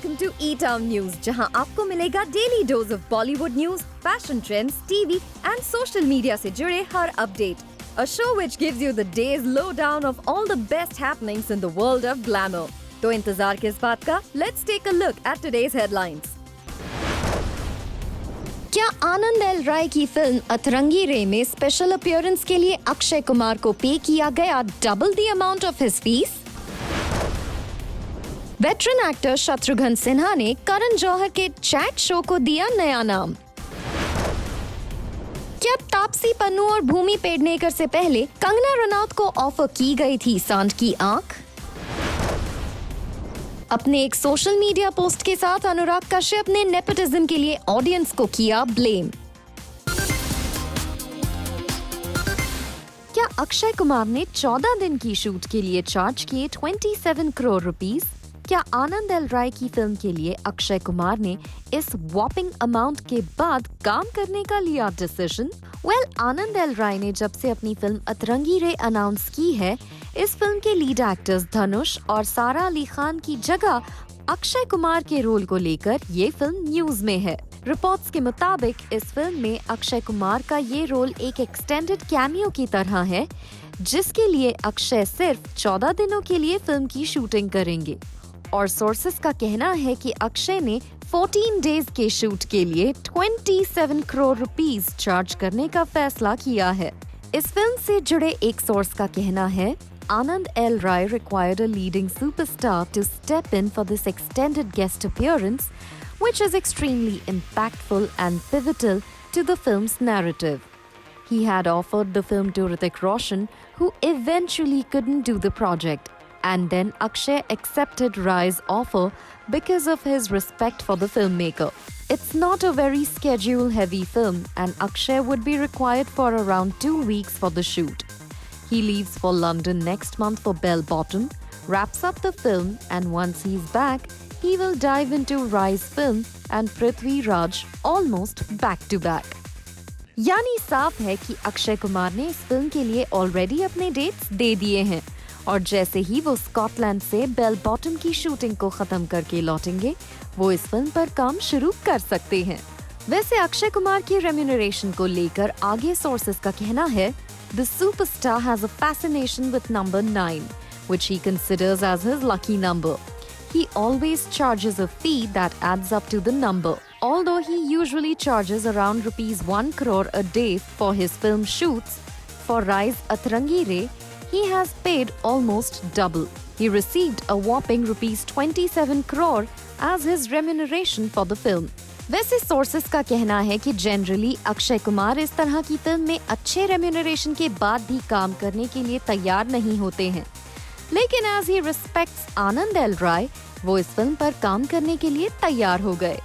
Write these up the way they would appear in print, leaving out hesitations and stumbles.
Welcome to E-Town news, जहां आपको मिलेगा daily dose of Bollywood news, fashion trends, TV and social media से जुड़े हर update. A show which gives you the day's lowdown of all the best happenings in the world of glamour. तो इंतजार किस बात का? Let's take a look at today's headlines. क्या आनंद L राय की film अतरंगी रे में स्पेशल अपीयरेंस के लिए अक्षय कुमार को पे किया गया double the amount of his fees? Veteran actor Shatrughan Sinha ने करण जौहर के चैट शो को दिया नया नाम. क्या तापसी पन्नू और भूमि पेडनेकर से पहले कंगना रनौत को ऑफर की गई थी सांड की आंख? अपने एक सोशल मीडिया पोस्ट के साथ अनुराग कश्यप ने नेपोटिज्म के लिए ऑडियंस को किया ब्लेम. क्या अक्षय कुमार ने 14 दिन की शूट के लिए चार्ज किए 27 करोड़ रुपीस? क्या आनंद एल राय की फिल्म के लिए अक्षय कुमार ने इस वॉपिंग अमाउंट के बाद काम करने का लिया डिसीजन? आनंद एल राय ने जब से अपनी फिल्म अतरंगी रे अनाउंस की है, इस फिल्म के लीड एक्टर्स धनुष और सारा अली खान की जगह अक्षय कुमार के रोल को लेकर ये फिल्म न्यूज में है. रिपोर्ट्स के मुताबिक इस फिल्म में अक्षय कुमार का ये रोल एक एक्सटेंडेड कैमियो की तरह है, जिसके लिए अक्षय सिर्फ 14 दिनों के लिए फिल्म की शूटिंग करेंगे. और सोर्सेस का कहना है कि अक्षय ने 14 डेज के शूट के लिए 27 करोड़ रुपीस चार्ज करने का फैसला किया है. इस फिल्म से जुड़े एक सोर्स का कहना है, Anand L. Rai required a leading superstar to step in for this extended guest appearance, which is extremely impactful and pivotal to the film's narrative. He had offered the film to Hrithik Roshan, who eventually couldn't do the project. And then Akshay accepted Rai's offer because of his respect for the filmmaker. It's not a very schedule-heavy film, and Akshay would be required for around 2 weeks for the shoot. He leaves for London next month for Bell Bottom, wraps up the film, and once he's back, he will dive into Rai's film and Prithvi Raj almost back to back. यानी साफ है कि अक्षय कुमार ने इस film के लिए already अपने dates दे दिए हैं, और जैसे ही वो स्कॉटलैंड से बेल बॉटम की शूटिंग को खत्म करके लौटेंगे, वो इस फिल्म पर काम शुरू कर सकते हैं. वैसे अक्षय कुमार की रेम्यूनरेशन को लेकर आगे सोर्सेस का कहना है, The superstar has a fascination with number 9, which he considers as his lucky number. He always charges a fee that adds up to the number. Although he usually charges around ₹1 crore a day for his film shoots, for Rai's Atrangi Re, he has paid almost double. He received a whopping ₹27 crore as his remuneration for the film. वैसे sources का कहना है कि generally Akshay Kumar इस तरह की film में अच्छे रेम्यूनरेशन के बाद भी काम करने के लिए तैयार नहीं होते हैं, लेकिन as he respects Anand L Rai, वो इस फिल्म पर काम करने के लिए तैयार हो गए.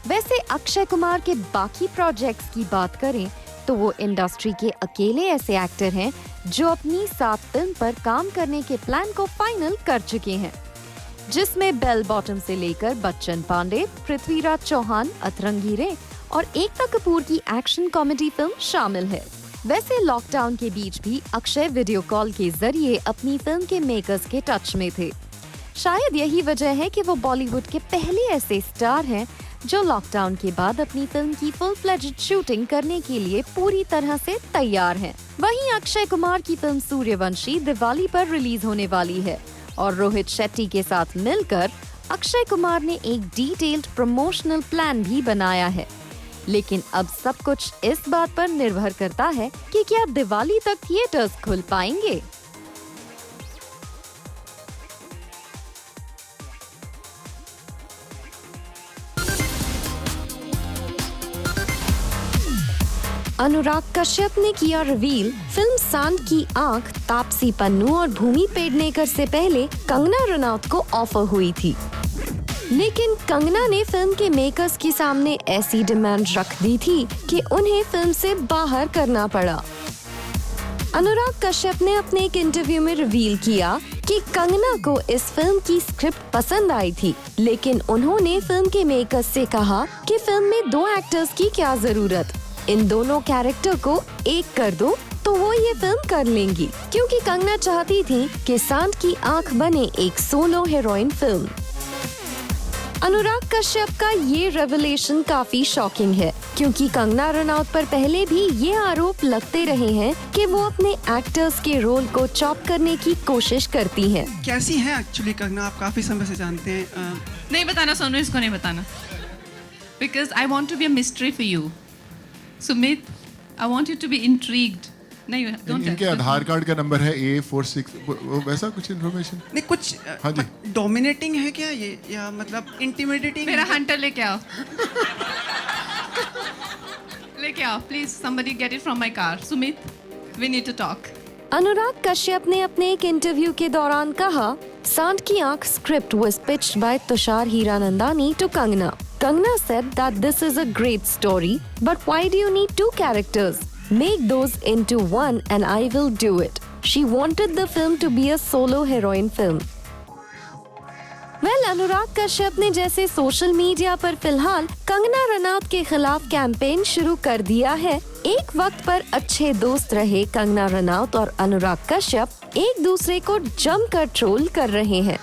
वैसे अक्षय कुमार के बाकी प्रोजेक्ट्स की बात करें तो वो इंडस्ट्री के अकेले ऐसे एक्टर हैं जो अपनी 7 फिल्म पर काम करने के प्लान को फाइनल कर चुके हैं, जिसमें बेल बॉटम से लेकर बच्चन पांडे, पृथ्वीराज चौहान, अतरंगी रे और एकता कपूर की एक्शन कॉमेडी फिल्म शामिल है. वैसे लॉकडाउन के बीच भी अक्षय वीडियो कॉल के जरिए अपनी फिल्म के मेकर्स के टच में थे. शायद यही वजह है कि वो बॉलीवुड के पहले ऐसे स्टार हैं जो लॉकडाउन के बाद अपनी फिल्म की फुल फ्लेज्ड शूटिंग करने के लिए पूरी तरह से तैयार हैं. वहीं अक्षय कुमार की फिल्म सूर्यवंशी दिवाली पर रिलीज होने वाली है, और रोहित शेट्टी के साथ मिलकर अक्षय कुमार ने एक डिटेल्ड प्रमोशनल प्लान भी बनाया है. लेकिन अब सब कुछ इस बात पर निर्भर करता है कि क्या दिवाली तक थिएटर्स खुल पाएंगे. अनुराग कश्यप ने किया रिवील, फिल्म सांड की आंख तापसी पन्नू और भूमि पेडनेकर से पहले कंगना रनौत को ऑफर हुई थी, लेकिन कंगना ने फिल्म के मेकर्स के सामने ऐसी डिमांड रख दी थी कि उन्हें फिल्म से बाहर करना पड़ा. अनुराग कश्यप ने अपने एक इंटरव्यू में रिवील किया कि कंगना को इस फिल्म की स्क्रिप्ट पसंद आई थी, लेकिन उन्होंने फिल्म के मेकर्स से कहा कि फिल्म में 2 एक्टर्स की क्या जरूरत, इन दोनों कैरेक्टर को एक कर दो तो वो ये फिल्म कर लेंगी, क्योंकि कंगना चाहती थी कि सांड की आंख बने एक solo heroine film. Anurag Kashyap का ये रेवलेशन काफी शॉकिंग है, क्योंकि कंगना रनौत पर पहले भी ये आरोप लगते रहे हैं कि वो अपने एक्टर्स के रोल को चॉप करने की कोशिश करती हैं। कैसी हैं एक्चुअली कंगना, आप काफी समय से जानते हैं। नहीं बताना सोनू, इसको नहीं बताना, because I want to be a mystery for you. Sumit, I want you to be intrigued. नहीं, इनके आधार कार्ड का नंबर है A46, वैसा कुछ इन्फॉर्मेशन नहीं, कुछ हाँ जी, डोमिनेटिंग है क्या ये, या मतलब इंटिमिडेटिंग? मेरा हंटर लेके आओ, लेके आओ please, somebody get it from my car. Sumit, we need to talk. Anurag Kashyap ने अपने एक इंटरव्यू के दौरान कहा, सांड की आंख script was pitched by Tushar Hiranandani to Kangna. Kangna said that this is a great story, but why do you need two characters? Make those into one and I will do it. She wanted the film to be a solo heroine film. Well, Anurag Kashyap ने जैसे social media पर फिलहाल कंगना रनौत के खिलाफ campaign शुरू कर दिया है। एक वक्त पर अच्छे दोस्त रहे कंगना रनौत और अनुराग कश्यप एक दूसरे को जमकर ट्रोल कर रहे हैं।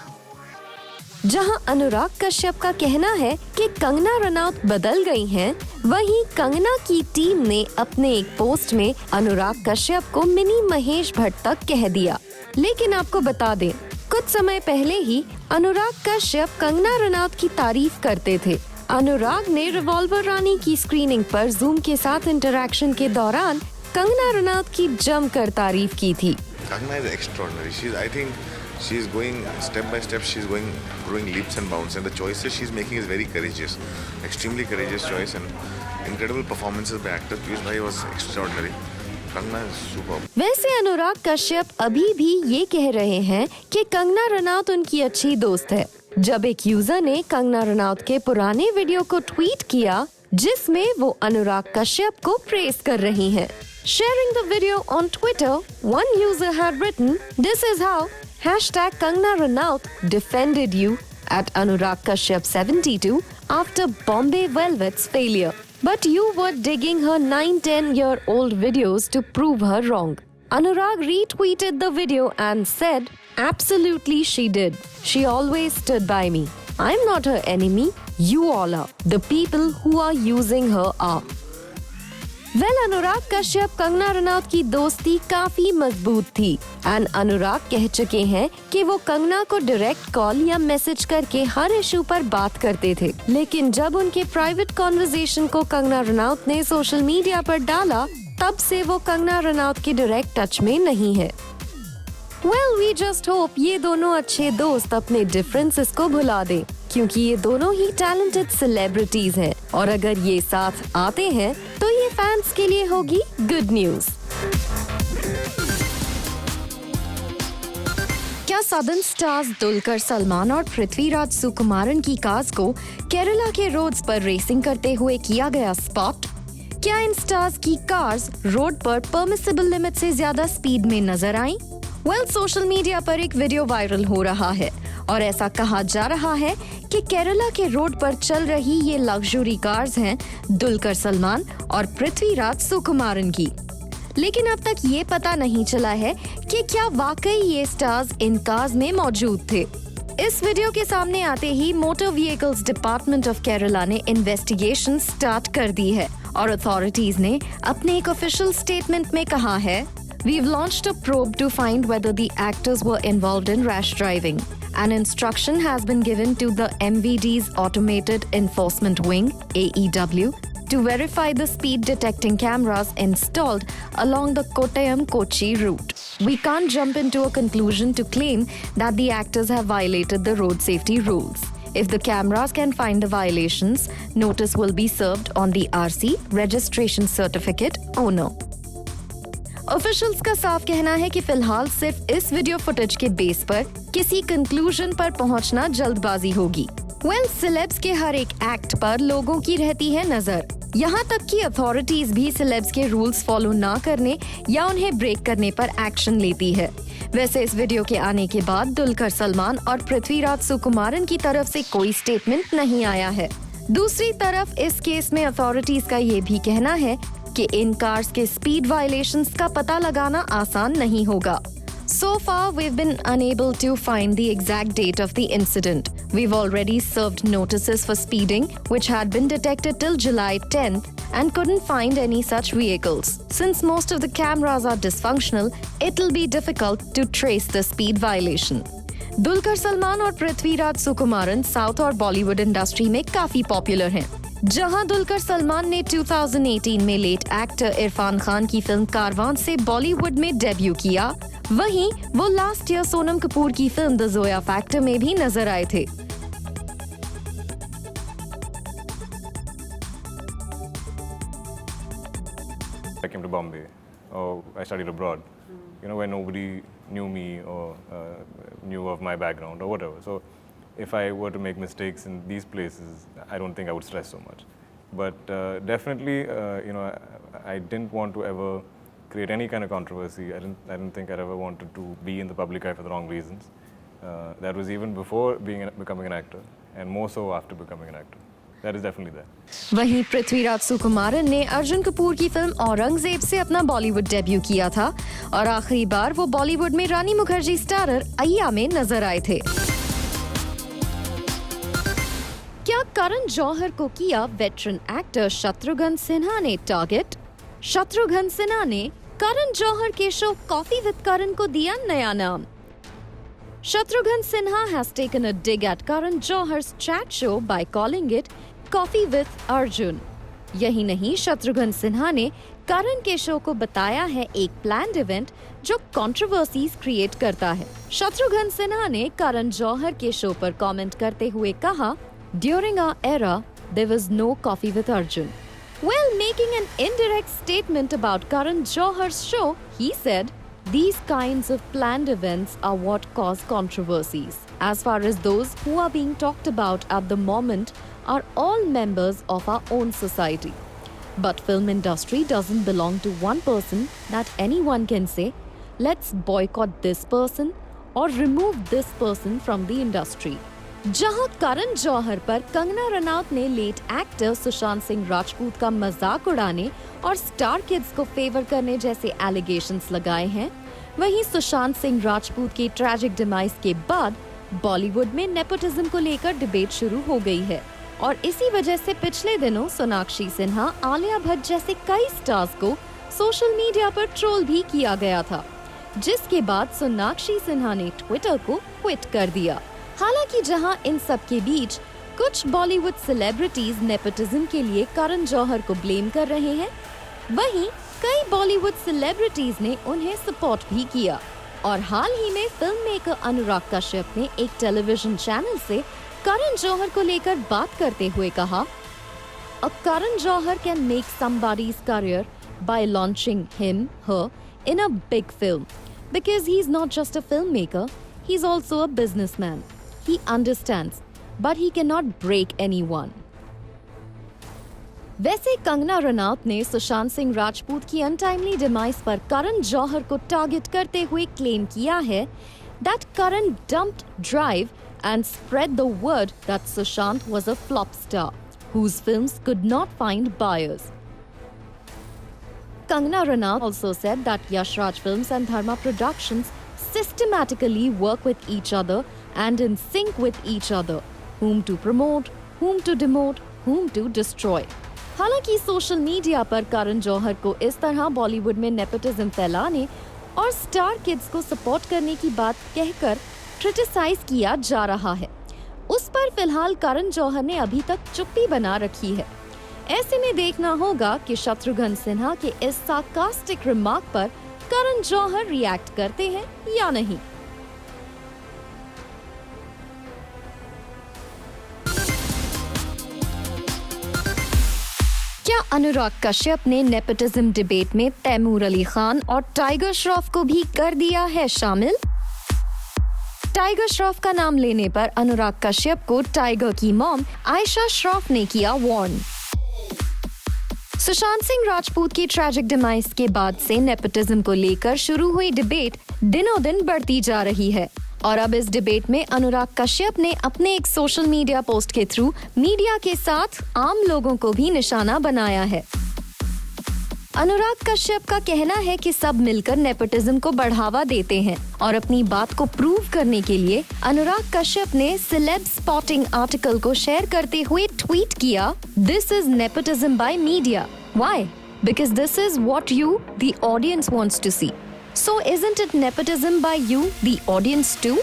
जहां अनुराग कश्यप का कहना है कि कंगना रनौत बदल गई हैं, वहीं कंगना की टीम ने अपने एक पोस्ट में अनुराग कश्यप को मिनी महेश भट्ट तक कह दिया। लेकिन आपको बता दें, कुछ समय पहले ही अनुराग कश्यप कंगना रनौत की तारीफ करते थे। अनुराग ने रिवॉल्वर रानी की स्क्रीनिंग पर जूम के साथ इंटरैक्शन के दौरान कंगना रनौत की जमकर तारीफ की थी। Kangna is extraordinary. I think she's going step by step. She's growing leaps and bounds, and the choices she's making is very courageous, extremely courageous choice, and incredible performances by actor. Piyush Bhai was extraordinary. Kangna is superb. वैसे अनुराग कश्यप अभी भी ये कह रहे हैं कि कंगना रनौत उनकी अच्छी दोस्त है। जब एक यूजर ने कंगना रनौत के पुराने वीडियो को ट्वीट किया, जिसमें वो अनुराग कश्यप को प्रेज कर रही हैं। Sharing the video on Twitter, one user had written, "This is how #Kangna Ranaut defended you at Anurag Kashyap 72 after Bombay Velvet's failure. But you were digging her 9-10-year-old videos to prove her wrong." Anurag retweeted the video and said, "Absolutely she did. She always stood by me. I'm not her enemy. You all are. The people who are using her are." Anurag Kashyap Kangana Ranaut की दोस्ती काफी मजबूत थी and अनुराग कह चुके हैं कि वो कंगना को डायरेक्ट कॉल या मैसेज करके हर इशू पर बात करते थे। लेकिन जब उनके प्राइवेट कॉन्वर्सेशन को कंगना रनौत ने सोशल मीडिया पर डाला, तब से वो कंगना रनौत के डायरेक्ट टच में नहीं है। Well, we just hope ये दोनों अच्छे दोस्त अपने डिफरेंसेस को भुला दें, क्योंकि ये दोनों ही टैलेंटेड सेलिब्रिटीज हैं और अगर ये साथ आते हैं तो ये फैंस के लिए होगी गुड न्यूज। क्या सदर्न स्टार्स दुलकर सलमान और पृथ्वीराज सुकुमारन की कार्स को केरला के रोड्स पर रेसिंग करते हुए किया गया स्पॉट? क्या इन स्टार्स की कार्स रोड पर परमिसिबल लिमिट से ज्यादा स्पीड में नजर आईं? सोशल मीडिया पर एक वीडियो वायरल हो रहा है और ऐसा कहा जा रहा है कि केरला के रोड पर चल रही ये लग्जरी कार्स हैं दुलकर सलमान और पृथ्वीराज सुकुमारन की। लेकिन अब तक ये पता नहीं चला है कि क्या वाकई ये स्टार्स इन कार्स में मौजूद थे। इस वीडियो के सामने आते ही motor vehicles department of Kerala ने इन्वेस्टिगेशन स्टार्ट कर दी है और अथॉरिटीज ने अपने एक ऑफिशियल स्टेटमेंट में कहा है, We've launched a probe to find whether the actors were involved in rash driving. An instruction has been given to the MVD's Automated Enforcement Wing, AEW, to verify the speed detecting cameras installed along the Kottayam-Kochi route. We can't jump into a conclusion to claim that the actors have violated the road safety rules. If the cameras can find the violations, notice will be served on the RC, registration certificate owner. Officials का साफ कहना है कि फिलहाल सिर्फ इस video footage के base पर किसी कंक्लूजन पर पहुंचना जल्दबाजी होगी। सेलेब्स के हर एक एक्ट पर लोगों की रहती है नजर। यहाँ तक कि अथॉरिटीज भी सेलेब्स के रूल्स फॉलो ना करने या उन्हें ब्रेक करने पर एक्शन लेती है। वैसे इस वीडियो के आने के बाद दुलकर सलमान और पृथ्वीराज सुकुमारन की तरफ से कोई स्टेटमेंट नहीं आया है। दूसरी तरफ इस केस में अथॉरिटीज का ये भी कहना है कि इन कार्स के स्पीड वायलेशंस का पता लगाना आसान नहीं होगा। So far, we've been unable to find the exact date of the incident, We've already served notices for speeding, which had been detected till July 10th and couldn't find any such vehicles. Since most of the cameras are dysfunctional, it'll be difficult to trace the speed violation. Dulquer Salman और Prithviraj Sukumaran south और Bollywood industry में काफी popular हैं। जहां दुलकर सलमान ने 2018 में late actor Irfan Khan की film Karwan से बॉलीवुड में डेब्यू किया, वहीं वो लास्ट ईयर सोनम कपूर की फिल्म द जोया फैक्टर में भी नजर आए थे। I came to Bombay, or I studied abroad, where nobody knew me or knew of my background or whatever. So if I were to make mistakes in these places, I don't think I would stress so much. But definitely, I didn't want to ever create any kind of controversy. I didn't think I'd ever wanted to be in the public eye for the wrong reasons. That was even before becoming an actor, and more so after becoming an actor. That is definitely there. वहीं पृथ्वीराज सुकुमारन ने अर्जुन कपूर की film Aurangzeb से अपना Bollywood debut किया था और आखिरी बार वो बॉलीवुड में रानी मुखर्जी स्टारर अय्या में नजर आए थे। क्या करण जौहर को किया वेटरन एक्टर शत्रुघ्न सिन्हा ने टारगेट? शत्रुघ्न सिन्हा ने करण जौहर के शो कॉफी विद करण को दिया नया नाम। Shatrughan Sinha has taken a dig at Karan Johar's chat show by calling it Coffee with Arjun. यही नहीं, शत्रुघ्न सिन्हा ने करण के शो को बताया है एक प्लान्ड इवेंट जो कंट्रोवर्सीज क्रिएट करता है। शत्रुघ्न सिन्हा ने करण जौहर के शो पर कमेंट करते हुए कहा, During our era, there was no Coffee with Arjun. While making an indirect statement about Karan Johar's show, he said, These kinds of planned events are what cause controversies. As far as those who are being talked about at the moment are all members of our own society. But film industry doesn't belong to one person that anyone can say, let's boycott this person or remove this person from the industry. जहां करण जौहर पर कंगना रनौत ने late actor Sushant Singh Rajput का मजाक उड़ाने और star kids को favour करने जैसे एलिगेशंस लगाए हैं, वहीं सुशांत सिंह राजपूत की ट्रैजिक डिमाइस के बाद बॉलीवुड में नेपोटिज्म को लेकर डिबेट शुरू हो गई है और इसी वजह से पिछले दिनों सोनाक्षी सिन्हा, आलिया भट्ट जैसे कई स्टार्स को सोशल मीडिया पर ट्रोल भी किया गया था, जिसके बाद सोनाक्षी सिन्हा ने ट्विटर को क्विट कर दिया। हालांकि जहां इन सब के बीच कुछ बॉलीवुड सेलिब्रिटीज नेपोटिज्म के लिए करण जौहर को ब्लेम कर रहे हैं, वहीं कई बॉलीवुड सेलिब्रिटीज ने उन्हें सपोर्ट भी किया और हाल ही में फिल्म मेकर अनुराग कश्यप ने एक टेलीविजन चैनल से करण जौहर को लेकर बात करते हुए कहा, "A Karan Johar can make somebody's career by launching him, her in a big film because he's not just a filmmaker, he's also a businessman. He understands, but he cannot break anyone." वैसे कंगना रनौत ने सुशांत सिंह राजपूत की untimely demise पर करण जौहर को target करते हुए claim किया है that Karan dumped Drive and spread the word that Sushant was a flop star whose films could not find buyers. Kangana Ranaut also said that Yash Raj Films and Dharma Productions systematically work with each other and in sync with each other, whom to promote, whom to demote, whom to destroy. हालांकि social media पर करण जौहर को इस तरह बॉलीवुड में nepotism फैलाने और star kids को support करने की बात कहकर क्रिटिसाइज किया जा रहा है, उस पर फिलहाल करण जौहर ने अभी तक चुप्पी बना रखी है। ऐसे में देखना होगा कि शत्रुघ्न सिन्हा के इस सार्कास्टिक रिमार्क पर करण जौहर रिएक्ट करते हैं या नहीं। क्या अनुराग कश्यप ने नेपोटिज्म डिबेट में तैमूर अली खान और टाइगर श्रॉफ को भी कर दिया है शामिल? टाइगर श्रॉफ का नाम लेने पर अनुराग कश्यप को टाइगर की मॉम आयशा श्रॉफ ने किया वार्न। सुशांत सिंह राजपूत की ट्रैजिक डिमाइस के बाद से नेपोटिज्म को लेकर शुरू हुई डिबेट दिनों दिन बढ़ती जा रही है और अब इस डिबेट में अनुराग कश्यप ने अपने एक सोशल मीडिया पोस्ट के थ्रू मीडिया के साथ आम लोगों को भी निशाना बनाया है। अनुराग कश्यप का कहना है कि सब मिलकर नेपोटिज्म को बढ़ावा देते हैं और अपनी बात को प्रूव करने के लिए अनुराग कश्यप ने सेलेब स्पॉटिंग आर्टिकल को शेयर करते हुए ट्वीट किया, "This is nepotism by media. Why? Because this is what you, the audience, wants to see. So isn't it nepotism by you, the audience too?"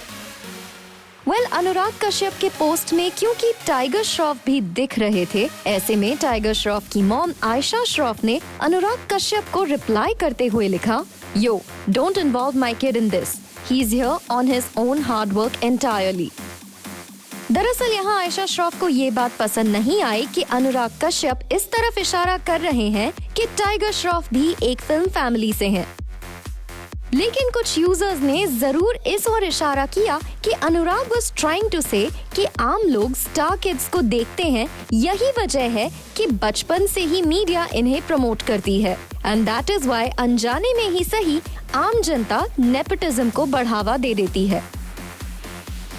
Anurag Kashyap के post में क्योंकि tiger Shroff भी दिख रहे थे, ऐसे में टाइगर श्रॉफ की मॉम आयशा श्रॉफ ने अनुराग कश्यप को रिप्लाई करते हुए लिखा, "Yo, don't involve my kid in this. He's here on his own hard work entirely." दरअसल यहाँ आयशा श्रॉफ को ये बात पसंद नहीं आई कि अनुराग कश्यप इस तरफ इशारा कर रहे हैं कि टाइगर श्रॉफ भी एक फिल्म फैमिली से हैं। लेकिन कुछ यूजर्स ने जरूर इस ओर इशारा किया कि अनुराग वाज ट्राइंग टू से कि आम लोग स्टार किड्स को देखते हैं, यही वजह है कि बचपन से ही मीडिया इन्हें प्रमोट करती है एंड दैट इज व्हाई अनजाने में ही सही आम जनता नेपोटिज्म को बढ़ावा दे देती है।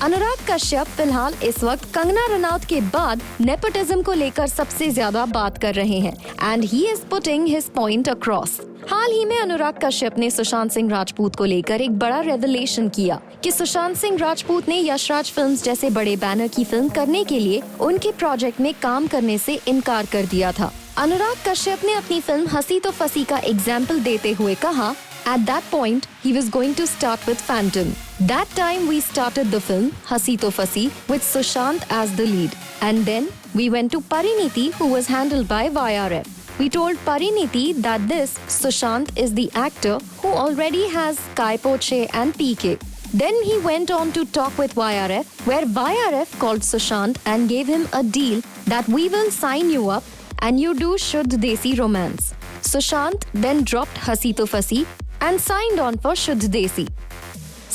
अनुराग कश्यप फिलहाल इस वक्त कंगना रनौत के बाद नेपोटिज्म को लेकर सबसे ज्यादा बात कर रहे हैं and he is putting his point across. हाल ही में अनुराग कश्यप ने सुशांत सिंह राजपूत को लेकर एक बड़ा रेवलेशन किया कि सुशांत सिंह राजपूत ने यशराज फिल्म्स जैसे बड़े बैनर की फिल्म करने के लिए उनके प्रोजेक्ट में काम करने से इनकार कर दिया था। अनुराग कश्यप ने अपनी फिल्म हंसी तो फंसी का एग्जाम्पल देते हुए कहा, "At that point, he was going to start with Phantom. That time we started the film Hasi To Fasi with Sushant as the lead. And then we went to Pariniti, who was handled by YRF. We told Pariniti that this Sushant is the actor who already has Kai Poche and PK. Then he went on to talk with YRF, where YRF called Sushant and gave him a deal that we will sign you up and you do Shuddh Desi Romance. Sushant then dropped Hasi To Fasi and signed on for Shuddh Desi."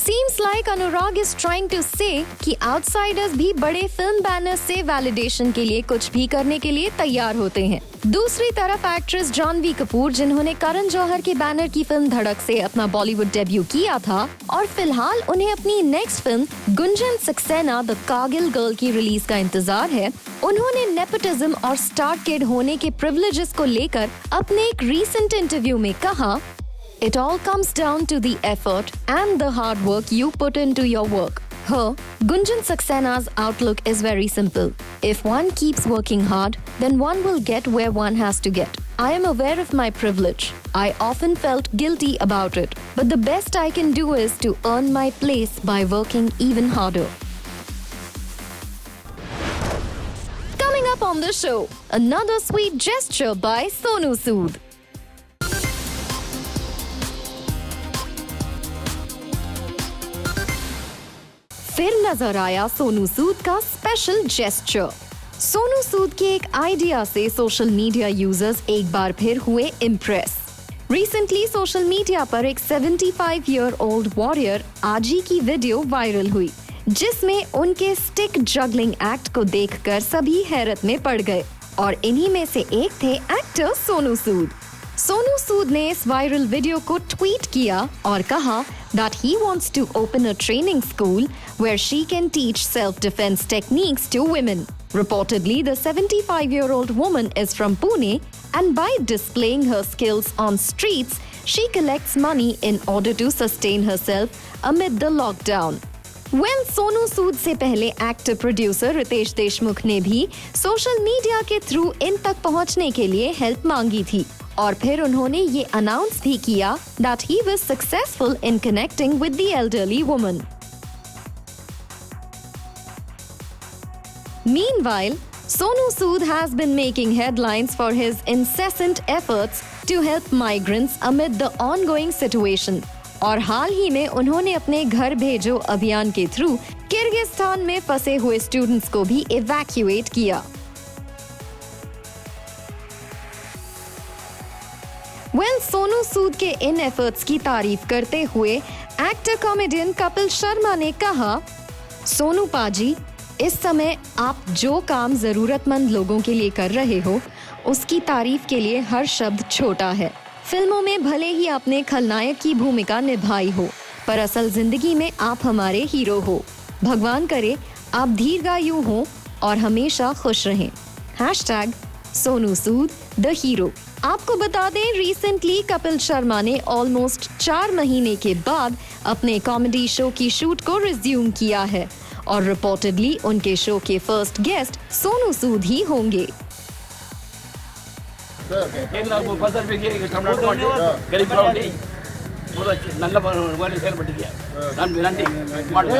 Seems like Anurag is trying to say कि outsiders भी बड़े film banners से validation के लिए कुछ भी करने के लिए तैयार होते हैं। दूसरी तरफ एक्ट्रेस जानवी कपूर, जिन्होंने करण जौहर के बैनर की फिल्म धड़क से अपना बॉलीवुड डेब्यू किया था और फिलहाल उन्हें अपनी next film Gunjan Saxena the Kargil girl की रिलीज का इंतजार है, उन्होंने नेपोटिज्म और स्टार किड होने के प्रिविलेजेस को लेकर अपने एक रीसेंट इंटरव्यू में कहा, "It all comes down to the effort and the hard work you put into your work." Her, Gunjan Saksena's outlook is very simple. If one keeps working hard, then one will get where one has to get. I am aware of my privilege. I often felt guilty about it, but the best I can do is to earn my place by working even harder. Coming up on the show, another sweet gesture by Sonu Sood. फिर नजर आया सोनू सूद का special gesture. Sonu Sood के एक idea से social media users एक बार फिर हुए इम्प्रेस। रिसेंटली सोशल मीडिया पर एक 75 ईयर ओल्ड वॉरियर आजी की वीडियो वायरल हुई, जिसमें उनके स्टिक जगलिंग एक्ट को देखकर सभी हैरत में पड़ गए और इन्हीं में से एक थे एक्टर सोनू सूद। सोनू सूद ने इस वायरल वीडियो को ट्वीट किया और कहा that he wants to open a training school where she can teach self-defense techniques to women. Reportedly, the 75-year-old woman is from Pune, and by displaying her skills on streets, she collects money in order to sustain herself amid the lockdown. Well, Sonu Sood से पहले actor producer Ritesh Deshmukh ने भी social media के through इन तक पहुंचने के लिए help मांगी थी और फिर उन्होंने ये अनाउंस भी किया that he was successful in connecting with the elderly woman. Meanwhile, Sonu Sood has been making headlines for his incessant efforts to help migrants amid the ongoing situation. और हाल ही में उन्होंने अपने घर भेजो अभियान के थ्रू किर्गिस्तान में फंसे हुए स्टूडेंट्स को भी इवैक्यूएट किया। सोनू सूद के इन एफर्ट्स की तारीफ करते हुए एक्टर कॉमेडियन कपिल शर्मा ने कहा, सोनू पाजी, इस समय आप जो काम जरूरतमंद लोगों के लिए कर रहे हो, उसकी तारीफ के लिए हर शब्द छोटा है। फिल्मों में भले ही आपने खलनायक की भूमिका निभाई हो, पर असल जिंदगी में आप हमारे हीरो हो। भगवान करे आप दीर्घायु हो और हमेशा खुश रहें। #Sonu Sood the hero. आपको बता दें, रिसेंटली कपिल शर्मा ने ऑलमोस्ट 4 महीने के बाद अपने कॉमेडी शो की शूट को रिज्यूम किया है और रिपोर्टेडली उनके शो के फर्स्ट गेस्ट सोनू सूद ही होंगे।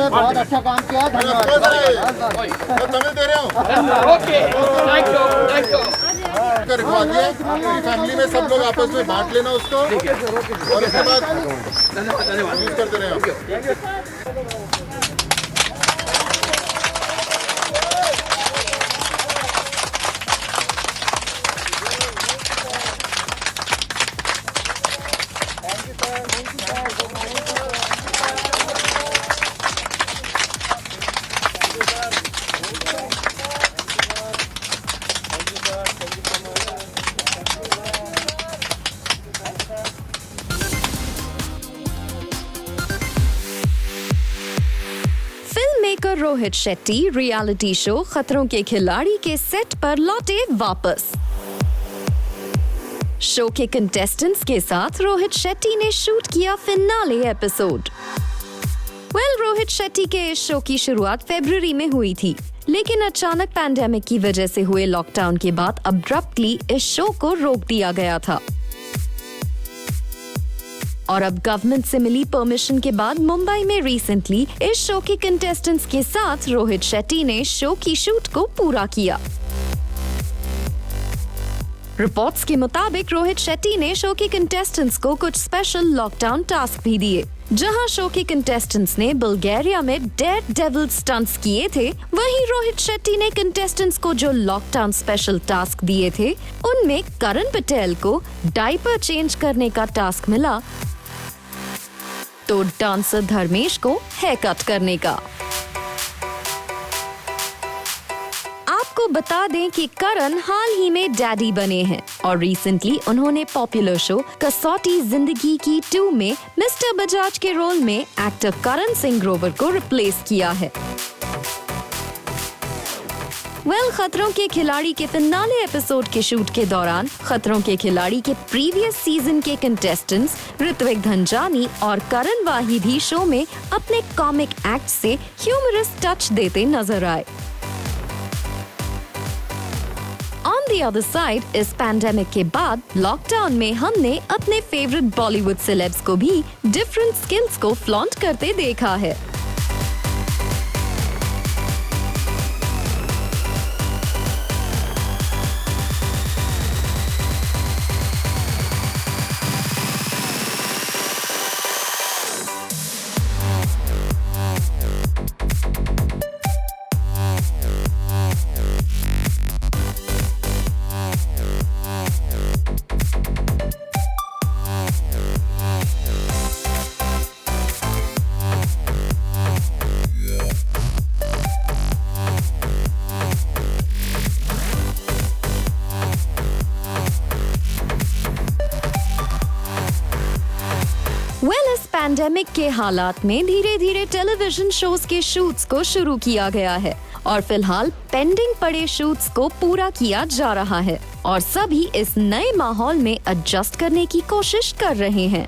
बहुत अच्छा काम किया, फैमिली में सब लोग आपस में बांट लेना उसको और उसके बाद यूज करते रहे। Maker Rohit Shetty reality show खतरों के खिलाड़ी के सेट पर लौटे वापस। शो के कंटेस्टेंट्स के साथ रोहित शेट्टी ने शूट किया फिनाले एपिसोड। रोहित शेट्टी के इस शो की शुरुआत फरवरी में हुई थी, लेकिन अचानक पैंडेमिक की वजह से हुए लॉकडाउन के बाद अब्रप्टली इस शो को रोक दिया गया था और अब गवर्नमेंट से मिली परमिशन के बाद मुंबई में रिसेंटली इस शो के कंटेस्टेंट्स के साथ रोहित शेट्टी ने शो की शूट को पूरा किया। रिपोर्ट्स के मुताबिक रोहित शेट्टी ने शो के कंटेस्टेंट्स को कुछ स्पेशल लॉकडाउन टास्क भी दिए। जहां शो के कंटेस्टेंट्स ने बुल्गारिया में डेयर डेविल स्टंट्स किए थे, वहीं रोहित शेट्टी ने कंटेस्टेंट्स को जो लॉकडाउन स्पेशल टास्क दिए थे, उनमें करण पटेल को डायपर चेंज करने का टास्क मिला तो डांसर धर्मेश को हेयर कट करने का। आपको बता दें कि करण हाल ही में डैडी बने हैं और रिसेंटली उन्होंने पॉपुलर शो कसौटी जिंदगी की 2 में मिस्टर बजाज के रोल में एक्टर करण सिंह ग्रोवर को रिप्लेस किया है। खतरों के खिलाड़ी के फिनाले एपिसोड के शूट के दौरान खतरों के खिलाड़ी के प्रीवियस सीजन के कंटेस्टेंट्स ऋत्विक धनजानी और करण वाही भी शो में अपने कॉमिक एक्ट से ह्यूमरस टच देते नजर आए। ऑन द अदर साइड, इस पैंडेमिक के बाद लॉकडाउन में हमने अपने फेवरेट बॉलीवुड सेलेब्स को भी डिफरेंट स्किल्स को फ्लॉन्ट करते देखा है। इस पैंडेमिक के हालात में धीरे धीरे टेलीविजन शोज के शूट्स को शुरू किया गया है और फिलहाल पेंडिंग पड़े शूट्स को पूरा किया जा रहा है और सभी इस नए माहौल में एडजस्ट करने की कोशिश कर रहे हैं।